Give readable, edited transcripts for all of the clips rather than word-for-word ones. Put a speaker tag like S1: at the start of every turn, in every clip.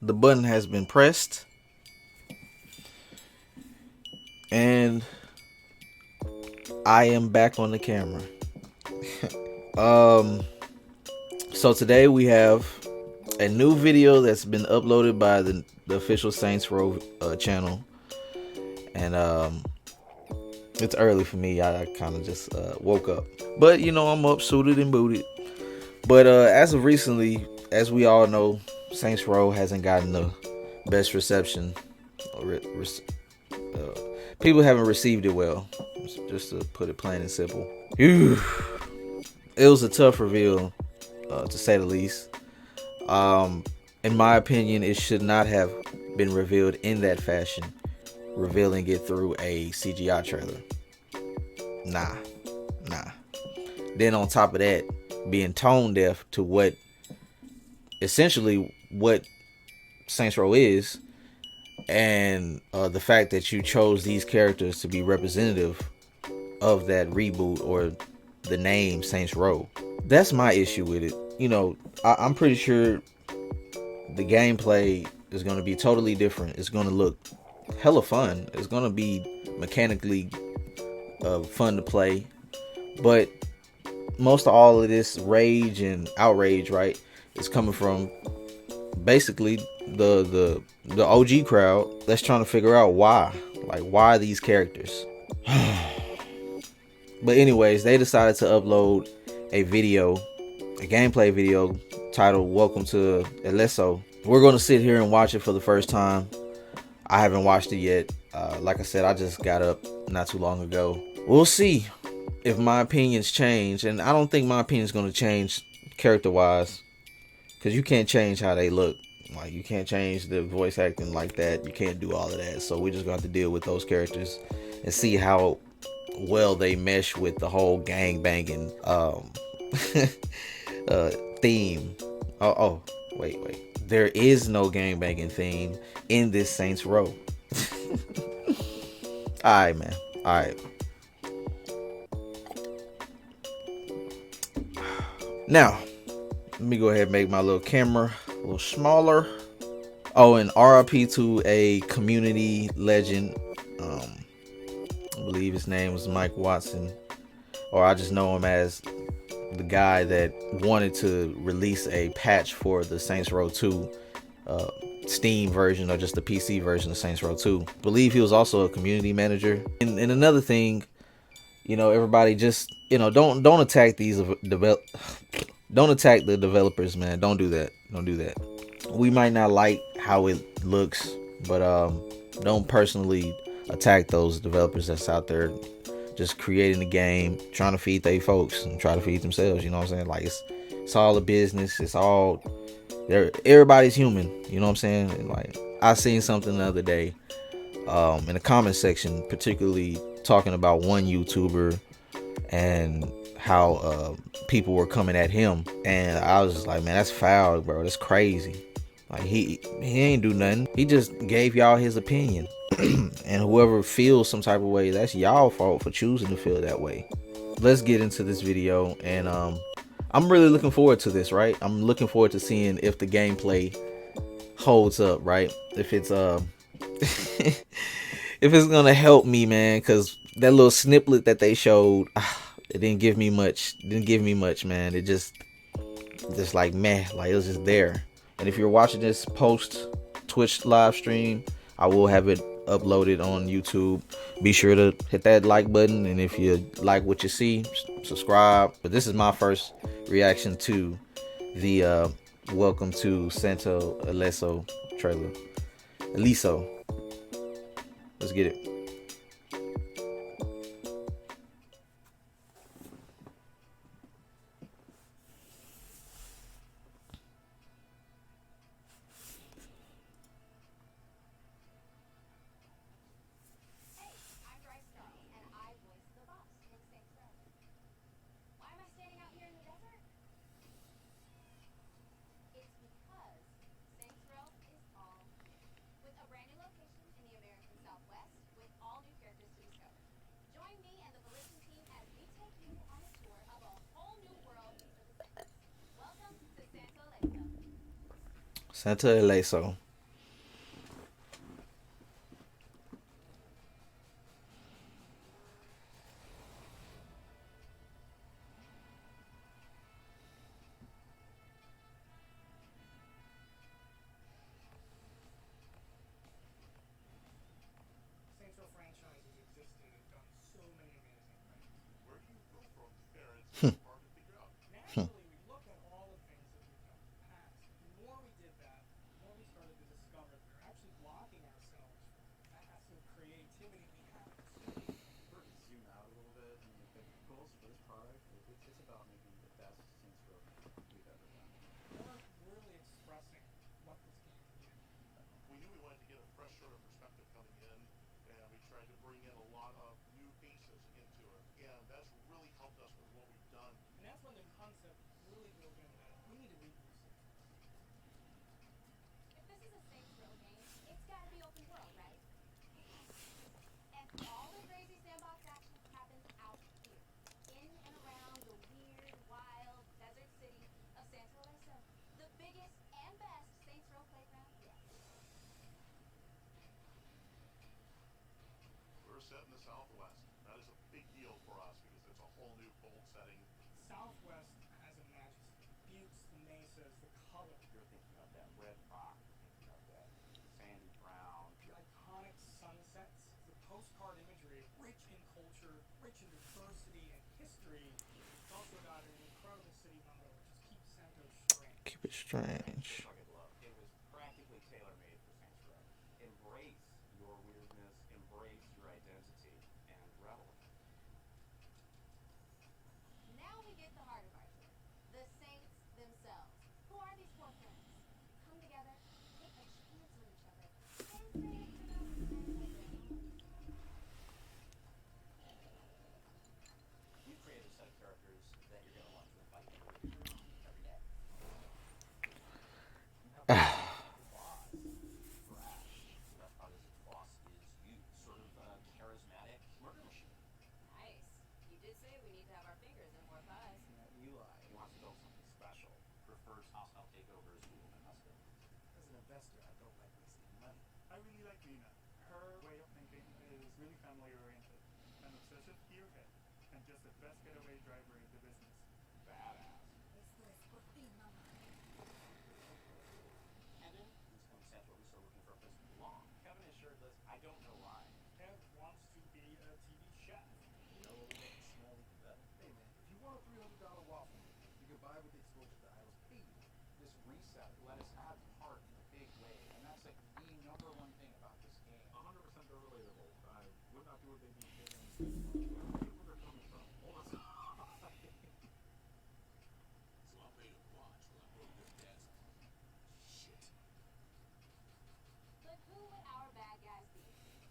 S1: The button has been pressed, and I am back on the camera. Um, so today we have a new video that's been uploaded by the official Saints Row channel, and it's early for me. I kind of just woke up, but you know I'm up, suited and booted. But as of recently, as we all know, Saints Row hasn't gotten the best reception. People haven't received it well, just to put it plain and simple. Whew. It was a tough reveal, to say the least. In my opinion, it should not have been revealed in that fashion, revealing it through a CGI trailer. Nah, nah. Then on top of that, being tone deaf to what essentially what Saints Row is, and the fact that you chose these characters to be representative of that reboot or the name Saints Row. That's my issue with it. You know, I'm pretty sure the gameplay is going to be totally different. It's going to look hella fun. It's going to be mechanically fun to play. But most of all of this rage and outrage, right, is coming from basically the OG crowd that's trying to figure out why these characters. But anyways, they decided to upload a gameplay video titled "Welcome to Ileso." We're going to sit here and watch it for the first time. I haven't watched it yet. Like I said, I just got up not too long ago. We'll see if my opinions change, and I don't think my opinion is going to change character-wise, because you can't change how they look. Like, you can't change the voice acting like that. You can't do all of that. So we're just going to have to deal with those characters and see how well they mesh with the whole gang banging theme. Wait. There is no gang banging theme in this Saints Row. Alright, man. Alright. Now, let me go ahead and make my little camera a little smaller. Oh, and RIP to a community legend. I believe his name was Mike Watson, or I just know him as the guy that wanted to release a patch for the Saints Row 2 Steam version, or just the PC version of Saints Row 2. I believe he was also a community manager. And another thing, you know, everybody just, you know, don't attack these don't attack the developers, man. Don't do that. Don't do that. We might not like how it looks, but don't personally attack those developers that's out there just creating the game, trying to feed they folks and try to feed themselves. You know what I'm saying? Like, it's all a business. It's all, everybody's human. You know what I'm saying? And like, I seen something the other day in the comment section, particularly talking about one YouTuber and how people were coming at him, and I was just like, man, that's foul, bro. That's crazy. Like, he ain't do nothing. He just gave y'all his opinion. And whoever feels some type of way, that's y'all fault for choosing to feel that way. Let's get into this video, and I'm really looking forward to this, right? I'm looking forward to seeing if the gameplay holds up, right? If it's if it's gonna help me, man, because that little snippet that they showed, it didn't give me much. Man. It just like, meh, like, it was just there. And if you're watching this post Twitch live stream, I will have it uploaded on YouTube. Be sure to hit that like button, and if you like what you see, subscribe. But this is my first reaction to the Welcome to Santo Ileso trailer. Ileso. Let's get it. Santo Ileso.
S2: blocking ourselves from the massive creativity we have in so many things.
S3: If we were to zoom out a little bit, I mean, the goals for this product, it's about making the best Saints Row game we've ever done.
S2: We're really expressing what this game can do.
S4: We knew we wanted to get a fresh sort of perspective coming in, and we tried to bring in a lot of new faces into it, and that's really helped us with what we've done.
S2: And that's when the concept really drove in that we need to reboot Saints Row.
S5: If this is a Saints Row game, it's got to be open world, right? And all the crazy sandbox action happens out here, in and around the weird, wild desert city of Santo Ileso, the biggest and best Saints Row playground yet.
S4: We're set in the Southwest. That is a big deal for us because it's a whole new bold setting.
S2: Southwest has a majesty. The buttes, the mesas, the color.
S3: You're thinking of that red rock, thinking of that sandy brown.
S2: The iconic sunsets, the postcard imagery, rich in culture, rich in diversity and history. It's also got an incredible city motto, which is keep Santo strange.
S1: Keep it strange.
S3: It was practically tailor-made for Saints Row. Embrace your weirdness, embrace your identity, and revel in it.
S5: Now we get the heart of our tour. The Saints themselves. Who are these four friends? Come together, take a chance on each other, and create a criminal intent of their own.
S3: We've created a set of characters that you're going to want to invite into your room every day. You have a boss, Brash. The best part is his boss is you, sort of a charismatic murder machine.
S5: Nice. You did say we need to have our fingers in more pies.
S3: Eli, he wants to build something special. Prefers hostile takeovers to open hostilities.
S6: As an investor, I don't like wasting money. I really like Lena. Her way of thinking is really family oriented. An obsessive gearhead, and just the best getaway driver in the business.
S3: Badass.
S5: Esto es por ti, mamá.
S3: Kevin, who's come to Santo Ileso looking for a place to belong. Kevin is shirtless. I don't know why.
S2: Kev wants to be a TV chef.
S6: You know what we make the small league better? Hey man, if you want a $300 waffle, you can buy with the exposure that Idols paid you.
S3: This reset let us have heart in a big way, and that's like the number one thing about this game.
S4: 100% they're relatable. I would not do what they do here. Where they're coming from. All the time.
S7: So I paid a watch while I broke your desk. Shit.
S5: But who would our bad guys be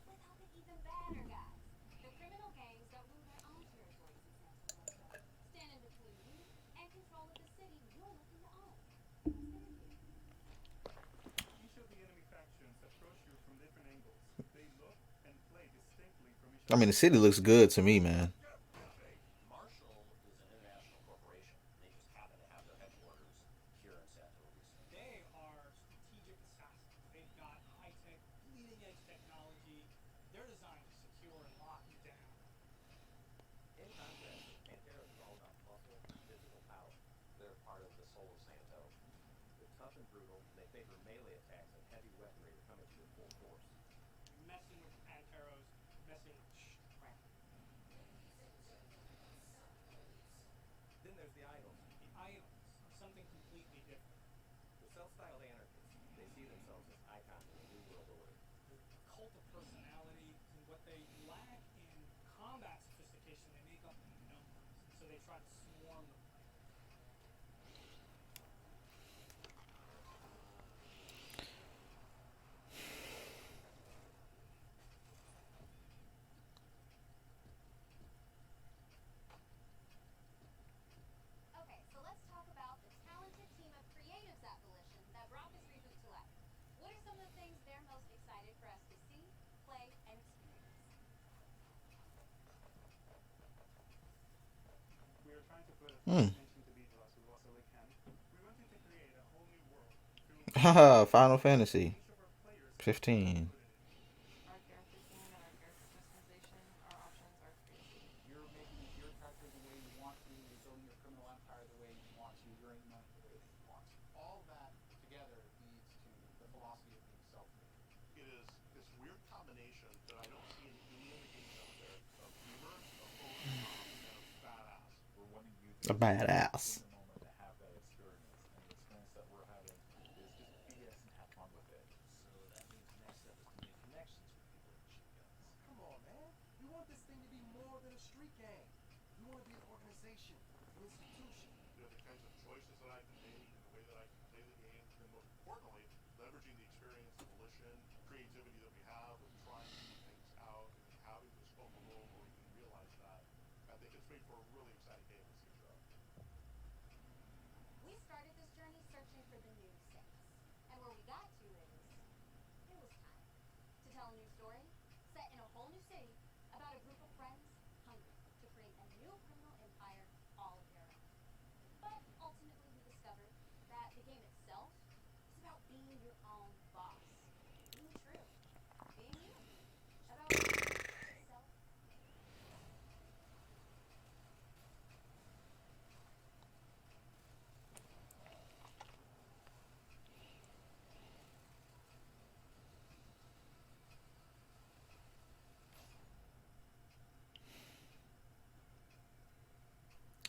S5: without the even badder guys? The criminal gangs that rule their own territories in Santo Ileso, stand in between you and control of the city you're looking to own. What's their view?
S6: Each of the enemy factions approach you from different angles. They look and play distinctly from each other.
S1: I mean, the city looks good to me, man.
S3: Marshall is an international corporation. They just happen to have their headquarters here in Santo Ileso.
S2: They are strategic assassins. They've got high-tech, leading-edge technology. They're designed to secure and lock you down.
S3: In contrast, Pantera is all about muscle and physical power. They're part of the soul of Santo. They're tough and brutal. They favor melee attacks and heavy weaponry to come at you in full force.
S2: Messing with the Panteros, messing with strength.
S3: Then there's the Idols.
S2: The Idols are something completely different.
S3: The self-styled anarchists. They see themselves as icons of the New World Order.
S2: The cult of personality, and what they lack in combat sophistication, they make up in numbers. And so they try to swarm the planet.
S5: Okay, so let's talk about the talented team of creatives at Volition that brought this reboot to life. What are some of the things they're most excited for us to see, play, and experience?
S6: We are trying to put as
S1: Hmm.
S6: much attention to detail as we possibly can. We wanted to create a whole new world filled with
S1: Haha, Final Fantasy
S6: each of our players
S1: 15.
S6: included in it.
S8: Our character theme and our character customization, our options are free.
S3: You're making your character the way you want to. You're building your criminal empire the way you want to. You're earning money the way that you want to. All that together leads to the philosophy of being self-made.
S4: It is this weird combination that I don't see in any other games out there of humor, of over the top, and of badass.
S7: We're wanting you
S1: A badass.
S7: in the moment to have that experience, and the experience that we're having is just BS and have fun with it.
S3: So that means next
S9: We want this thing to be more than a street gang. We want to be an organization, an institution.
S4: The kinds of choices that I can make and the way that I can play the game, and most importantly, leveraging the experience, the volition, creativity that we have with trying new things out and having the scope of role where we can realize that. I think it's made for a really exciting game with Saints Row.
S5: We started this journey searching for the new Saints. And where we got to is, it was time to tell a new story set in a whole new city about a group of friends hungry to create a new criminal empire all of their own. But ultimately we discovered that the game itself is about being your own boss. Being true. Being you. About yourself.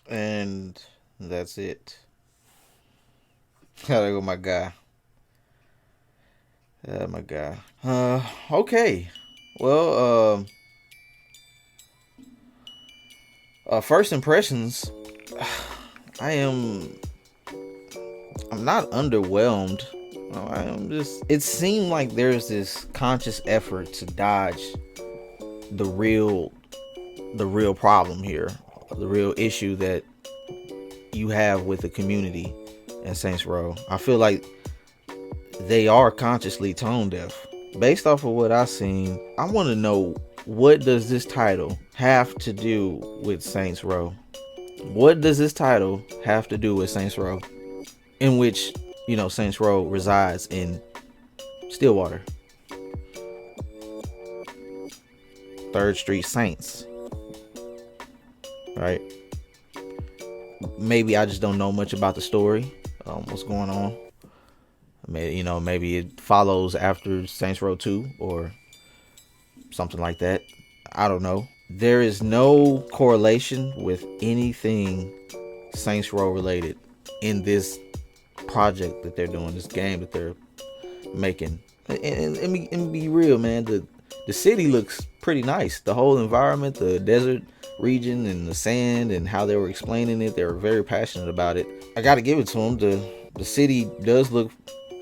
S1: And that's it. There go my guy. My guy. Okay. Well, first impressions. I'm not underwhelmed. I am just. It seemed like there's this conscious effort to dodge the real problem here, the real issue that you have with the community in Saints Row. I feel like they are consciously tone deaf. Based off of what I've seen, I want to know, what does this title have to do with Saints Row? What does this title have to do with Saints Row? In which, Saints Row resides in Stillwater. 3rd Street Saints. Right? Maybe I just don't know much about the story. What's going on? Maybe it follows after Saints Row 2 or something like that. I don't know. There is no correlation with anything Saints Row related in this project that they're doing, this game that they're making. And let me be real, man. The city looks pretty nice. The whole environment, the desert region and the sand and how they were explaining it, they were very passionate about it. I got to give it to them. The city does look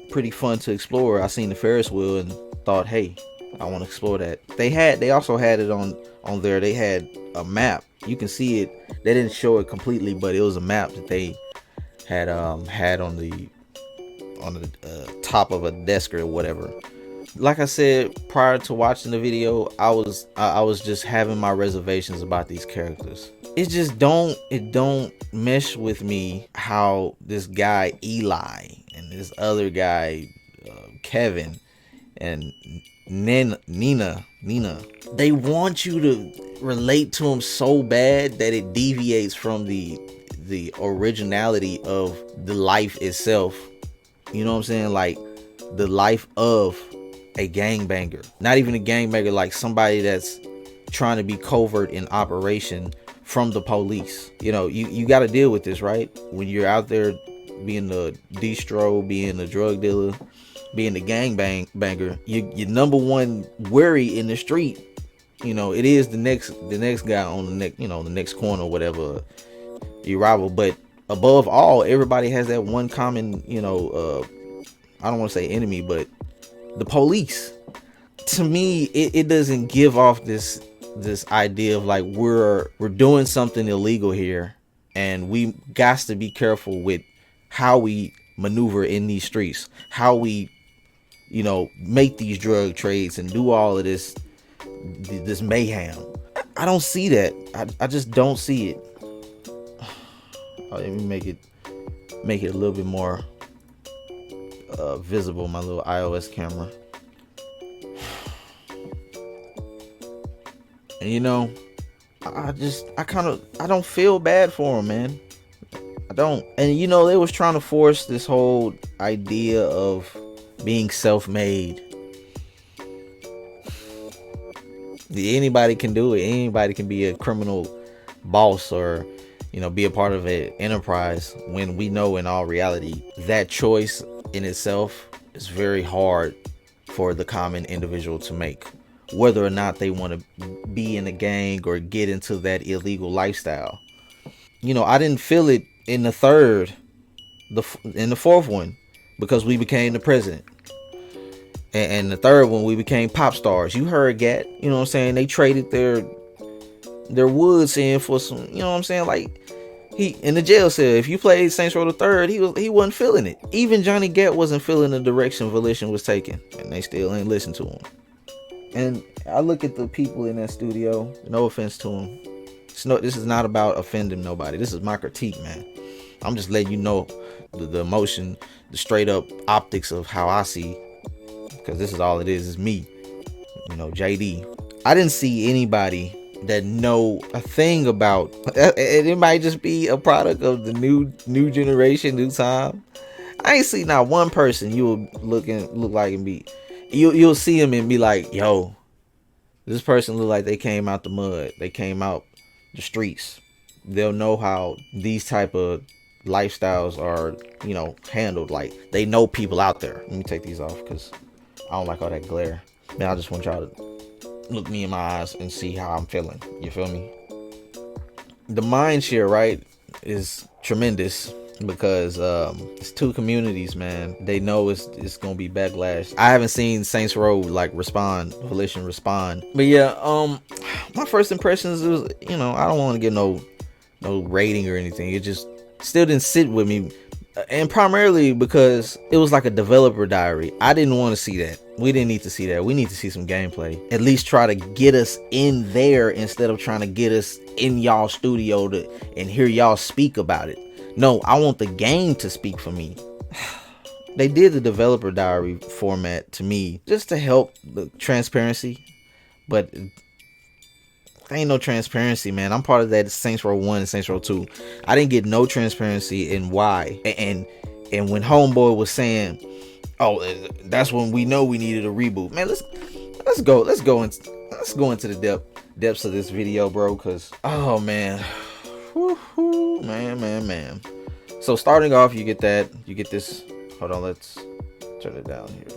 S1: pretty fun to explore. I seen the Ferris wheel and thought, hey, I want to explore that. They also had it on there. They had a map. You can see it. They didn't show it completely, but it was a map that they had on the top of a desk or whatever. Like I said prior to watching the video, I was just having my reservations about these characters. It don't mesh with me how this guy Eli and this other guy Kevin and Nina, they want you to relate to him so bad that it deviates from the originality of the life itself. You know what I'm saying? Like the life of a gangbanger. Not even a gangbanger, like somebody that's trying to be covert in operation from the police. You got to deal with this, right? When you're out there being the distro, being the drug dealer, being the gangbanger, your number one worry in the street, it is the next guy on the next corner or whatever you rival. But above all, everybody has that one common, I don't want to say enemy, but the police. To me, it doesn't give off this idea of like we're doing something illegal here, and we got to be careful with how we maneuver in these streets, how we make these drug trades and do all of this mayhem. I don't see that. I just don't see it. Let me make it a little bit more visible, my little iOS camera. And I don't feel bad for him, man. I don't. And they was trying to force this whole idea of being self-made. Anybody can do it. Anybody can be a criminal boss or be a part of an enterprise, when we know in all reality that choice in itself is very hard for the common individual to make. whether or not they want to be in a gang or get into that illegal lifestyle. I didn't feel it in the third, in the fourth one, because we became the president. And the third one, we became pop stars. You heard Gat, you know what I'm saying? They traded their woods in for some, you know what I'm saying? Like, he in the jail cell. If you played Saints Row the Third, he wasn't feeling it. Even Johnny Gat wasn't feeling the direction Volition was taking, and they still ain't listen to him. And I look at the people in that studio. No offense to them. This is not about offending nobody. This is my critique, man. I'm just letting you know the emotion, the straight up optics of how I see, because this is all it is me. JD. I didn't see anybody that know a thing about it. Might just be a product of the new generation, new time. I ain't see not one person you will look like and be you'll see him and be like, yo, this person look like they came out the mud, they came out the streets. They'll know how these type of lifestyles are handled. Like, they know people out there. Let me take these off because I don't like all that glare. Man, I just want y'all to look me in my eyes and see how I'm feeling. You feel me? The mind share, right, is tremendous because it's two communities, man. They know it's gonna be backlash. I haven't seen Saints Row Volition respond. But yeah, my first impressions was, I don't want to give no rating or anything. It just still didn't sit with me. And primarily because it was like a developer diary. I didn't want to see that. We didn't need to see that. We need to see some gameplay. At least try to get us in there instead of trying to get us in y'all studio and hear y'all speak about it. No, I want the game to speak for me. They did the developer diary format to me just to help the transparency, but ain't no transparency, man. I'm part of that Saints Row 1 and Saints Row 2. I didn't get no transparency in why. And when Homeboy was saying, oh, that's when we know we needed a reboot. Man, let's go into the depths of this video, bro, cuz oh man. Man. So starting off, you get this. Hold on, let's turn it down here.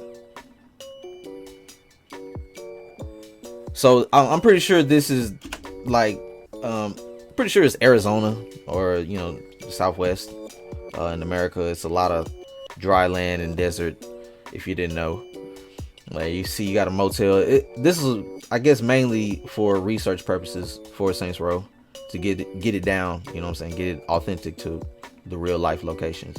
S1: So I'm pretty sure this is like, pretty sure it's Arizona or Southwest. In America, it's a lot of dry land and desert. If you didn't know, like you got a motel. This is, I guess, mainly for research purposes for Saints Row, to get it down. You know what I'm saying? Get it authentic to the real life locations.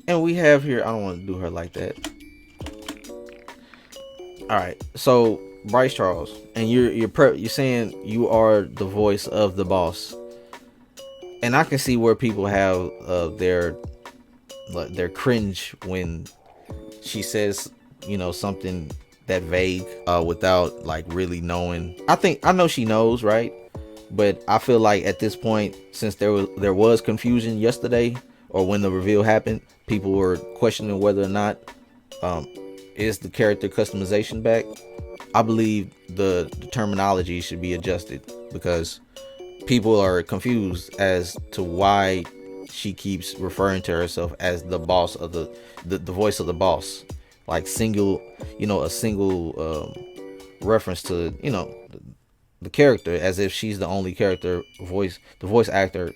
S1: And we have here, I don't want to do her like that. All right, so Bryce Charles, and you're saying you are the voice of the boss, and I can see where people have their cringe when she says something that vague without like really knowing. I know she knows, right? But I feel like at this point, since there was confusion yesterday or when the reveal happened, people were questioning whether or not is the character customization back. I believe the terminology should be adjusted because people are confused as to why she keeps referring to herself as the boss of the voice of the boss, like a single reference to the character, as if she's the only character the voice actor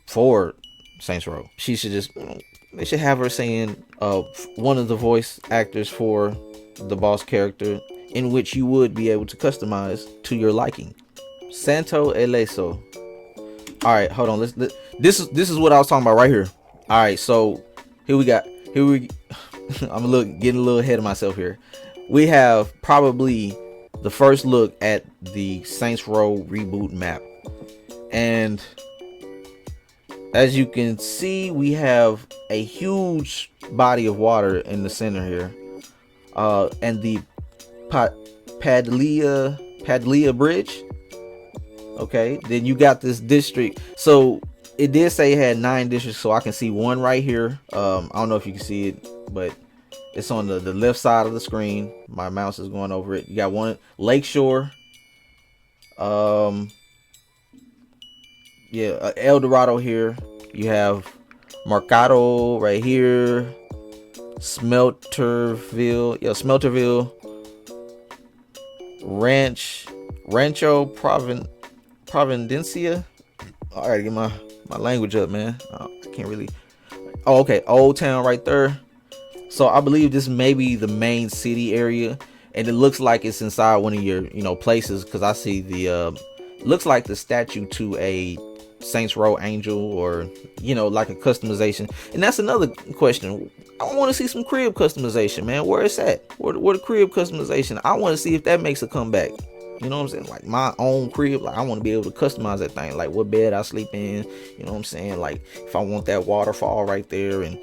S1: for Saints Row. She should just they should have her saying one of the voice actors for the boss character, in which you would be able to customize to your liking. Santo Ileso. All right, hold on. This is what I was talking about right here. All right, so here we I'm getting a little ahead of myself here. We have probably the first look at the Saints Row reboot map, and as you can see, we have a huge body of water in the center here, and the Padilla Bridge. Okay, then you got this district. So it did say it had 9 districts, so I can see one right here. I don't know if you can see it, but it's on the left side of the screen. My mouse is going over it. You got one Lakeshore, El Dorado here. You have Mercado right here. Smelterville. Yo, Smelterville. Rancho Providencia. I gotta get my language up, man. I can't really. Oh, okay. Old Town right there. So I believe this may be the main city area, and it looks like it's inside one of your, places, because I see the looks like the statue to a Saints Row Angel, or like a customization. And that's another question. I want to see some crib customization, man. Where it's at? Where the crib customization? I want to see if that makes a comeback. You know what I'm saying? Like my own crib. Like I want to be able to customize that thing. Like what bed I sleep in. You know what I'm saying? Like if I want that waterfall right there, and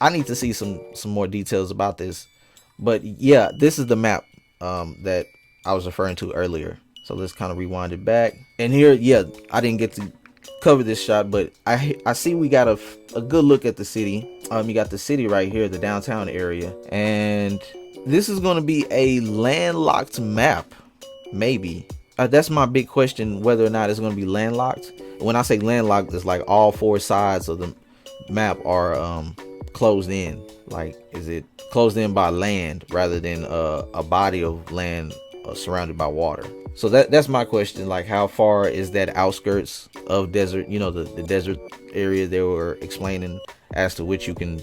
S1: I need to see some more details about this. But yeah, this is the map that I was referring to earlier. So let's kind of rewind it back. And here, yeah, I didn't get to cover this shot, but I see we got a good look at the city. You got the city right here, the downtown area, and this is going to be a landlocked map, maybe. That's my big question, whether or not it's going to be landlocked. When I say landlocked, it's like all four sides of the map are closed in. Like, is it closed in by land rather than a body of land surrounded by water? So that's my question. Like, how far is that outskirts of desert, the desert area they were explaining, as to which you can,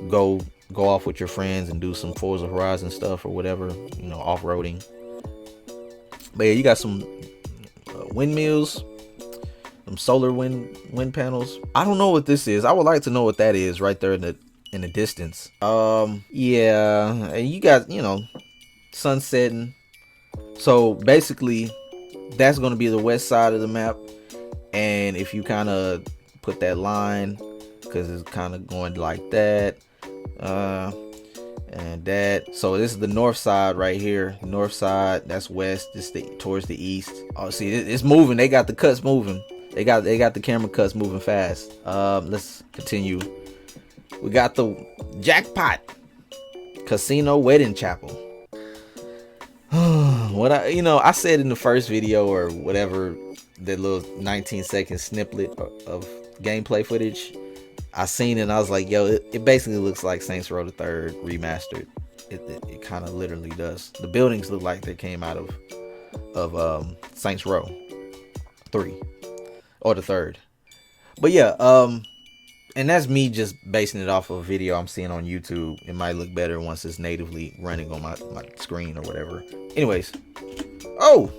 S1: go off with your friends and do some Forza Horizon stuff or whatever, off-roading. But yeah, you got some windmills, some solar wind panels. I don't know what this is. I would like to know what that is right there in the distance. Yeah, and you got, sun setting. So basically that's going to be the west side of the map. And if you kind of put that line, because it's kind of going like that, and that, so this is the north side right here. North side, that's west. This towards the east. Oh, see, it's moving. They got the cuts moving. They got the camera cuts moving fast. Let's continue. We got the jackpot casino wedding chapel. What I said in the first video or whatever, that little 19-second snippet of gameplay footage, I seen it and I was like, yo, it basically looks like Saints Row the 3rd remastered. It kind of literally does. The buildings look like they came out of Saints Row 3 or the 3rd. But yeah, and that's me just basing it off of a video I'm seeing on YouTube. It might look better once it's natively running on my screen or whatever. Anyways, oh,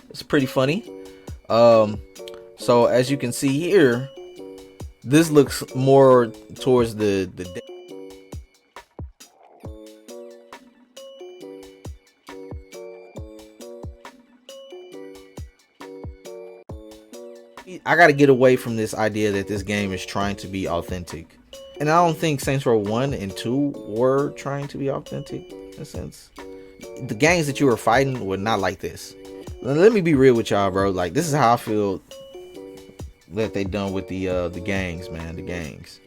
S1: it's pretty funny. So as you can see here, this looks more towards the I gotta get away from this idea that this game is trying to be authentic. And I don't think Saints Row 1 and 2 were trying to be authentic in a sense. The gangs that you were fighting were not like this. Let me be real with y'all, bro. Like, this is how I feel that they done with the gangs, man. The gangs.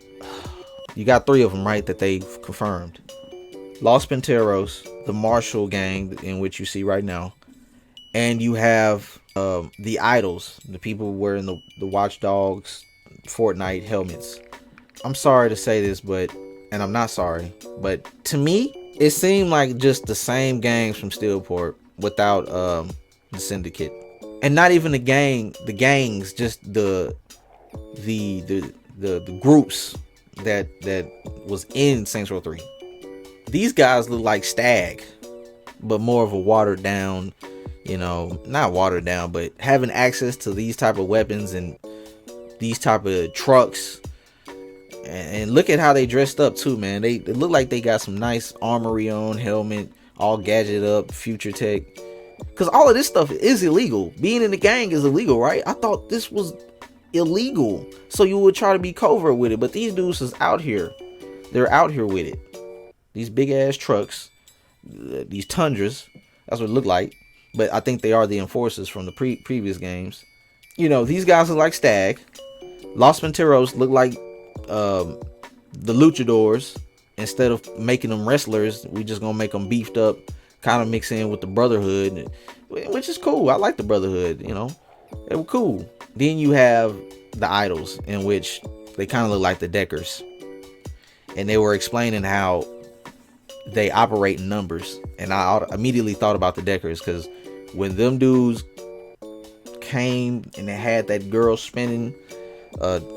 S1: You got 3 of them, right, that they've confirmed. Los Panteros, the Marshall gang, in which you see right now. And you have the idols, the people wearing the Watch Dogs Fortnite helmets. I'm sorry to say this, and I'm not sorry, but to me, it seemed like just the same gangs from Steelport without the syndicate. And not even the gangs, just the groups that was in Saints Row 3. These guys look like Stag, but more of a watered down, not watered down, but having access to these type of weapons and these type of trucks. And look at how they dressed up too, man. They look like they got some nice armory on, helmet, all gadget up, future tech. Because all of this stuff is illegal. Being in the gang is illegal, right? I thought this was illegal, so you would try to be covert with it. But these dudes is out here. They're out here with it. These big ass trucks, these Tundras. That's what it looked like. But I think they are the enforcers from the previous games. These guys look like Stag. Los Panteros look like the luchadors. Instead of making them wrestlers, we just gonna make them beefed up, kind of mix in with the Brotherhood, which is cool. I like the Brotherhood. They were cool. Then you have the idols, in which They kind of look like the Deckers. And they were explaining how they operate in numbers. And I immediately thought about the Deckers, because when them dudes came and they had that girl spinning,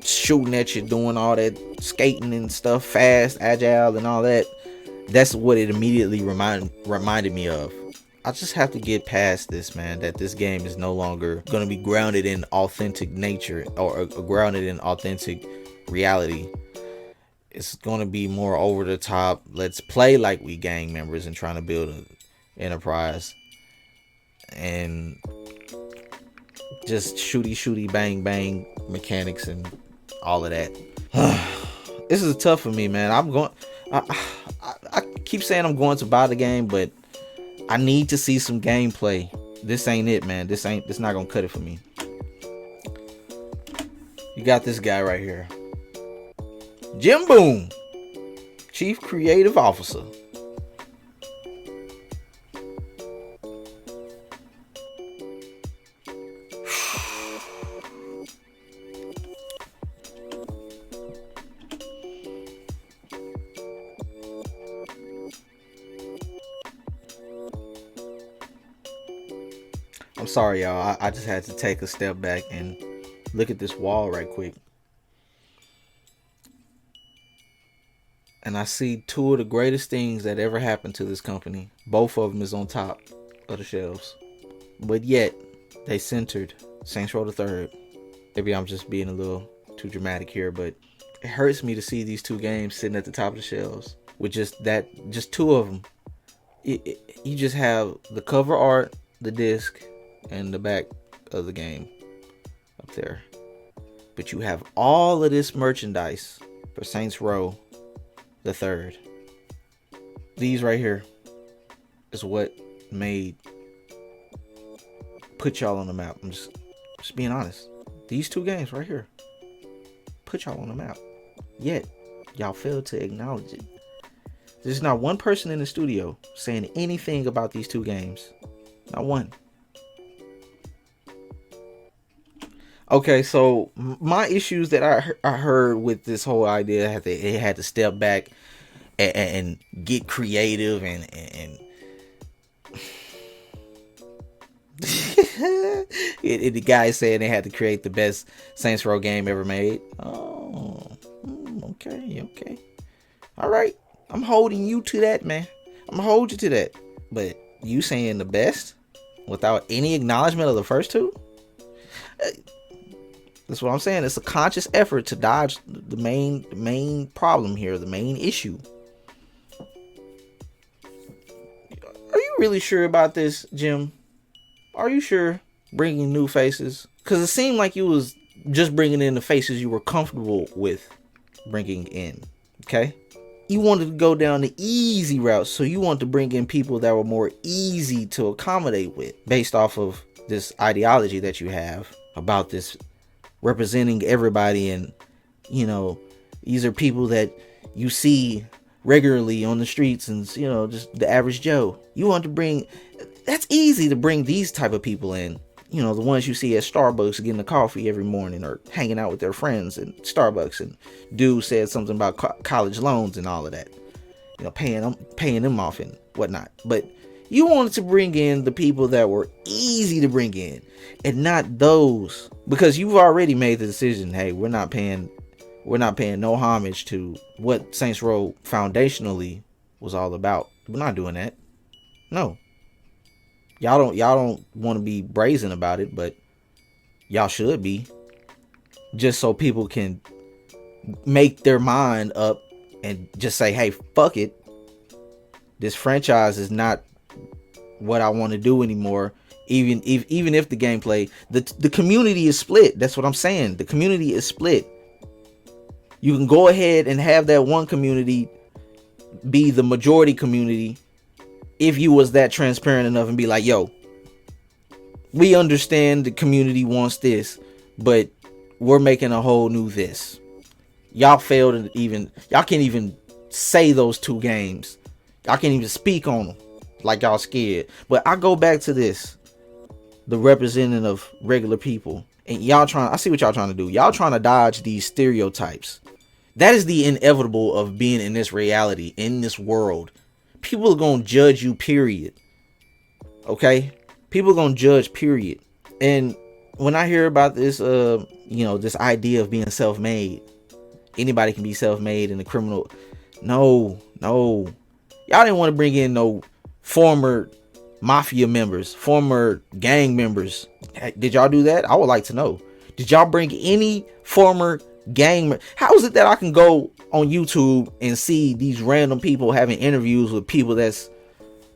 S1: shooting at you, doing all that skating and stuff, fast, agile and all that, that's what it immediately reminded me of. I just have to get past this, man, that this game is no longer going to be grounded in authentic nature or grounded in authentic reality. It's going to be more over the top. Let's play like we gang members and trying to build an enterprise. And just shooty, bang, bang mechanics and all of that. This is tough for me, man. I keep saying I'm going to buy the game, but I need to see some gameplay. This ain't it, man. This not gonna cut it for me. You got this guy right here, Jim Boone, Chief Creative Officer. I'm sorry, y'all. I just had to take a step back and look at this wall right quick. And I see two of the greatest things that ever happened to this company. Both of them is on top of the shelves. But yet, they centered Saints Row the Third. Maybe I'm just being a little too dramatic here, but it hurts me to see these two games sitting at the top of the shelves. With just two of them. You just have the cover art, the disc, and the back of the game up there. But you have all of this merchandise for Saints Row the Third. These right here is what put y'all on the map. I'm just being honest. These two games right here put y'all on the map. Yet y'all failed to acknowledge it. There's not one person in the studio saying anything about these two games. Not one. Okay, so my issues that I heard with this whole idea, it had to step back and get creative and the guy saying they had to create the best Saints Row game ever made. Oh, okay. All right, I'm holding you to that, man. I'm gonna hold you to that. But you saying the best without any acknowledgement of the first two? That's what I'm saying. It's a conscious effort to dodge the main problem here, the main issue. Are you really sure about this, Jim? Are you sure bringing new faces? Because it seemed like you was just bringing in the faces you were comfortable with bringing in. Okay? You wanted to go down the easy route, so you want to bring in people that were more easy to accommodate with, based off of this ideology that you have about this representing everybody. And these are people that you see regularly on the streets and just the average Joe. You want to bring, that's easy to bring these type of people in, the ones you see at Starbucks getting a coffee every morning or hanging out with their friends in Starbucks, and dude said something about college loans and all of that, paying them off and whatnot. But you wanted to bring in the people that were easy to bring in, and not those, because you've already made the decision. Hey, we're not paying no homage to what Saints Row foundationally was all about. We're not doing that. No. Y'all don't want to be brazen about it, but y'all should be, just so people can make their mind up and just say, hey, fuck it. This franchise is not what I want to do anymore. Even if the gameplay, the community is split. That's what I'm saying. The community is split. You can go ahead and have that one community be the majority community if you was that transparent enough and be like, yo, we understand the community wants this, but we're making a whole new this. Y'all failed to y'all can't even say those two games. Y'all can't even speak on them. Like y'all scared. But I go back to this, the representing of regular people. And I see what y'all trying to do. Y'all trying to dodge these stereotypes. That is the inevitable of being in this reality, in this world. People are going to judge you, period. Okay? People are going to judge, period. And when I hear about this, this idea of being self-made, anybody can be self-made in the criminal. No. Y'all didn't want to bring in no former mafia members, former gang members. Did y'all do that? I would like to know. Did y'all bring any former gang? How is it that I can go on YouTube and see these random people having interviews with people that's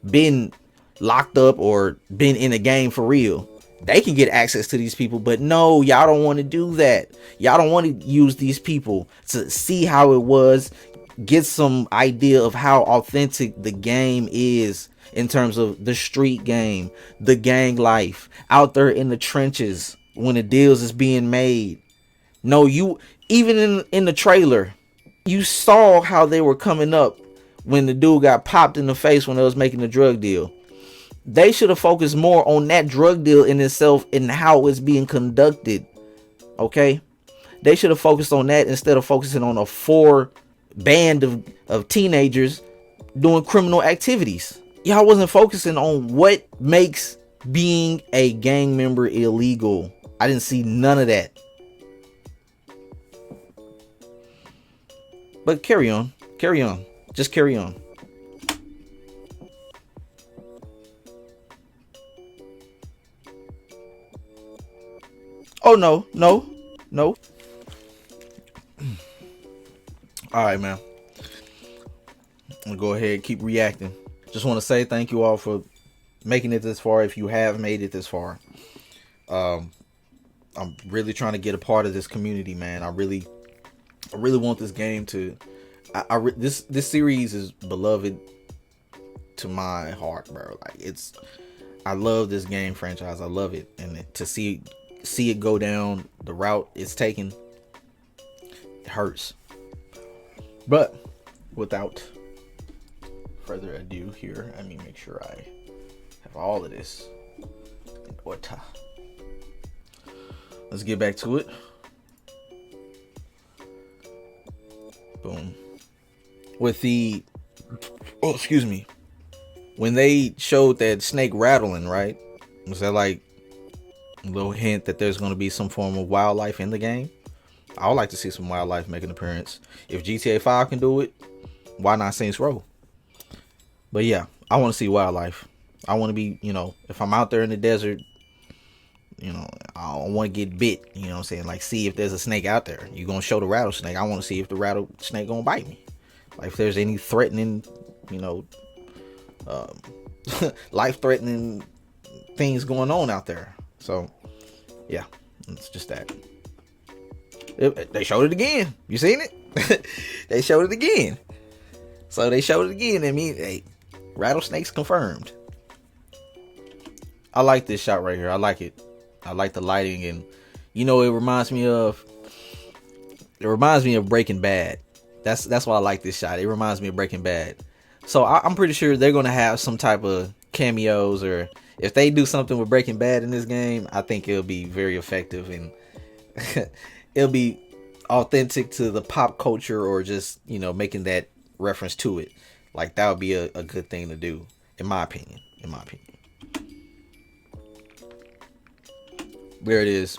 S1: been locked up or been in a gang for real? They can get access to these people, but no, y'all don't want to do that. Y'all don't want to use these people to see how it was, get some idea of how authentic the game is in terms of the street game, the gang life out there in the trenches when the deals is being made. No, you even in the trailer, you saw how they were coming up when the dude got popped in the face when they was making the drug deal. They should have focused more on that drug deal in itself and how it's being conducted. Okay? They should have focused on that instead of focusing on a 4 band of teenagers doing criminal activities. Y'all wasn't focusing on what makes being a gang member illegal. I didn't see none of that. But carry on. Just carry on. Oh, no. All right, man. I'm gonna go ahead and keep reacting. Just want to say thank you all for making it this far. If you have made it this far, I'm really trying to get a part of this community, man. I really want this game to. This series is beloved to my heart, bro. Like I love this game franchise. I love it, and to see it go down the route it's taken, it hurts. But without further ado, here, let me make sure I have all of this in order. Let's get back to it. Boom. With the when they showed that snake rattling, right? Was that like a little hint that there's going to be some form of wildlife in the game? I would like to see some wildlife make an appearance. If GTA 5 can do it, why not Saints Row? But yeah, I want to see wildlife. I want to be, if I'm out there in the desert, I don't want to get bit, you know what I'm saying? Like, see if there's a snake out there. You're going to show the rattlesnake. I want to see if the rattlesnake going to bite me. Like, if there's any threatening, life-threatening things going on out there. So, yeah, it's just that. They showed it again. You seen it? They showed it again. So they showed it again. I mean, hey, rattlesnakes confirmed. I like this shot right here. I like it. I like the lighting, and it reminds me of Breaking Bad. That's why I like this shot. It reminds me of Breaking Bad. So I'm pretty sure they're gonna have some type of cameos, or if they do something with Breaking Bad in this game, I think it'll be very effective, and it'll be authentic to the pop culture, or just making that reference to it. Like, that would be a good thing to do, in my opinion. There it is,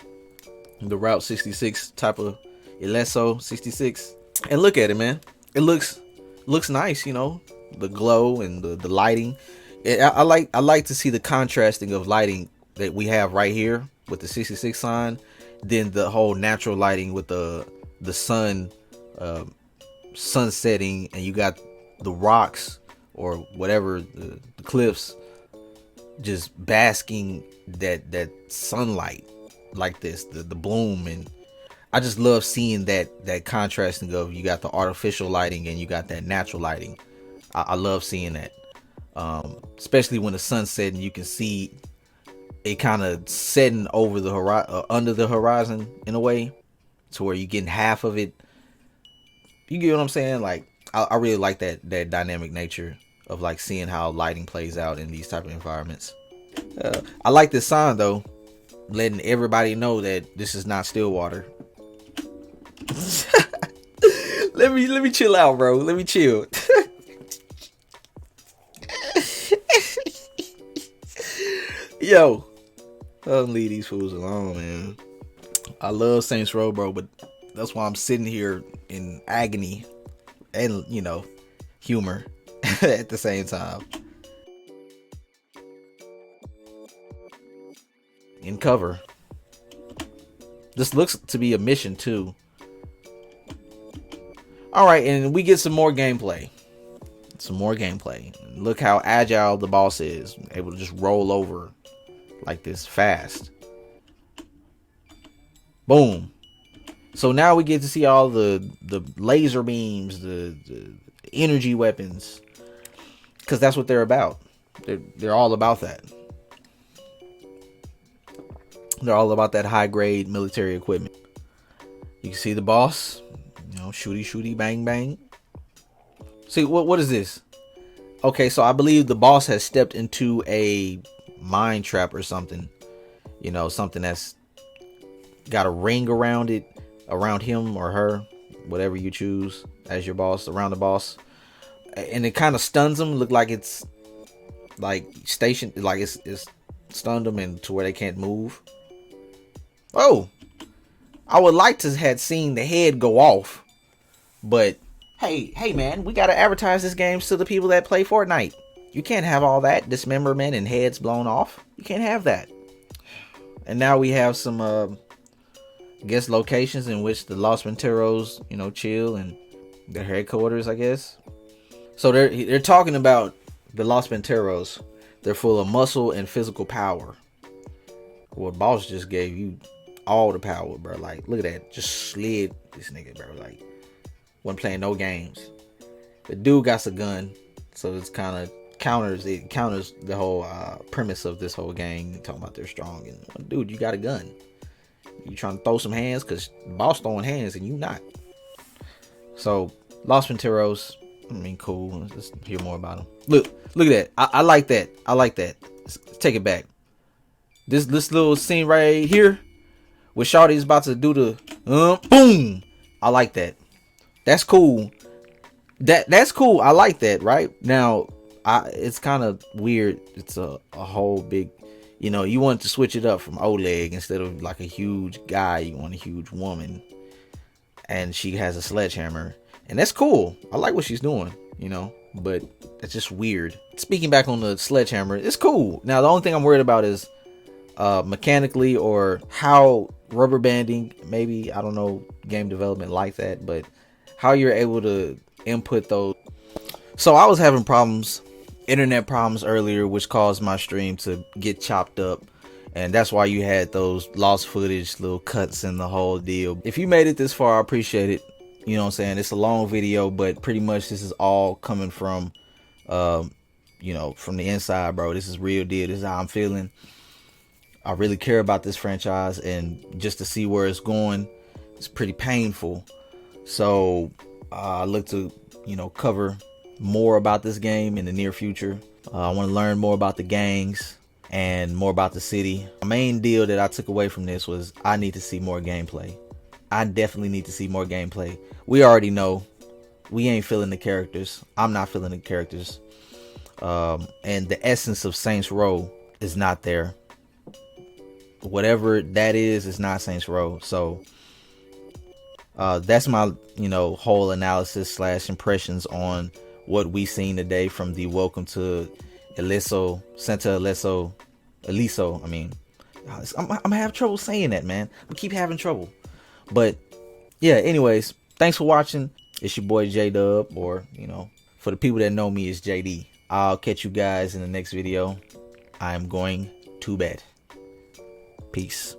S1: the Route 66 type of Ileso 66, and look at it, man. It looks nice, the glow and the lighting. I like to see the contrasting of lighting that we have right here with the 66 sign, then the whole natural lighting with the sun setting, and you got the rocks or whatever, the cliffs, just basking that sunlight like this, the bloom. And I just love seeing that contrasting of, you got the artificial lighting and you got that natural lighting. I love seeing that, especially when the sun's setting. You can see it kind of setting over the horizon, under the horizon, in a way, to where you're getting half of it. You get what I'm saying? Like, I really like that dynamic nature of, like, seeing how lighting plays out in these type of environments. I like this sign though. letting everybody know that this is not Stillwater. let me chill out, bro. Let me chill. Yo, don't leave these fools alone, man. I love Saints Row, bro, but that's why I'm sitting here in agony and, you know, humor at the same time. In cover. This looks to be a mission too. Alright, and we get some more gameplay. Look how agile the boss is. Able to just roll over like this fast. Boom. So now we get to see all the laser beams, the energy weapons. Because that's what they're about. They're all about that. They're all about that high grade military equipment. You can see the boss. You know, shooty, bang, bang. See, what is this? Okay, so I believe the boss has stepped into a mine trap or something. You know, something that's got a ring around it, around him or her, whatever you choose as your boss, around the boss. And it kind of stuns them. Look like it's like stationed, like it's stunned them and to where they can't move. Oh, I would like to have seen the head go off, but hey man, we gotta advertise this game to the people that play Fortnite. You can't have all that dismemberment and heads blown off. You can't have that. And now we have some guest locations in which the Los Monteros, you know, chill, and their headquarters, I guess. So they're talking about the Los Monteros. They're full of muscle and physical power. Well, boss just gave you all the power, bro. Like, look at that. Just slid this nigga, bro. Like, wasn't playing no games. The dude got a gun, so it's kind of counters the whole premise of this whole game. Talking about they're strong, and dude, you got a gun. You trying to throw some hands? Cause boss throwing hands and you not. So Los Monteros, I mean, cool. Let's hear more about them. Look at that. I like that. Let's take it back. This little scene right here, where Shawty's about to do the boom. I like that. That's cool. That's cool. I like that. Right now, it's kind of weird. It's a whole big, you know, you want to switch it up from Oleg. Instead of like a huge guy, you want a huge woman, and she has a sledgehammer, and that's cool. I like what she's doing, you know, but it's just weird. Speaking back on the sledgehammer, it's cool. Now the only thing I'm worried about is mechanically, or how rubber banding, maybe, I don't know, game development like that, but how you're able to input those. So I was having internet problems earlier, which caused my stream to get chopped up, and that's why you had those lost footage, little cuts in the whole deal. If you made it this far, I appreciate it. You know what I'm saying? It's a long video, but pretty much this is all coming from you know, from the inside, bro. This is real deal. This is how I'm feeling. I really care about this franchise, and just to see where it's going, it's pretty painful. So I look to, you know, cover more about this game in the near future. I want to learn more about the gangs and more about the city. The main deal that I took away from this was I need to see more gameplay. I definitely need to see more gameplay. We already know we ain't feeling the characters. I'm not feeling the characters. And the essence of Saints Row is not there. Whatever that is not Saints Row. So that's my, you know, whole analysis / impressions on what we seen today from the Welcome to Ileso, Santo Ileso. I mean, I'm gonna have trouble saying that, man. I keep having trouble. But yeah, anyways, thanks for watching. It's your boy JDDub, or, you know, for the people that know me, it's JD. I'll catch you guys in the next video. I'm going to bed. Peace.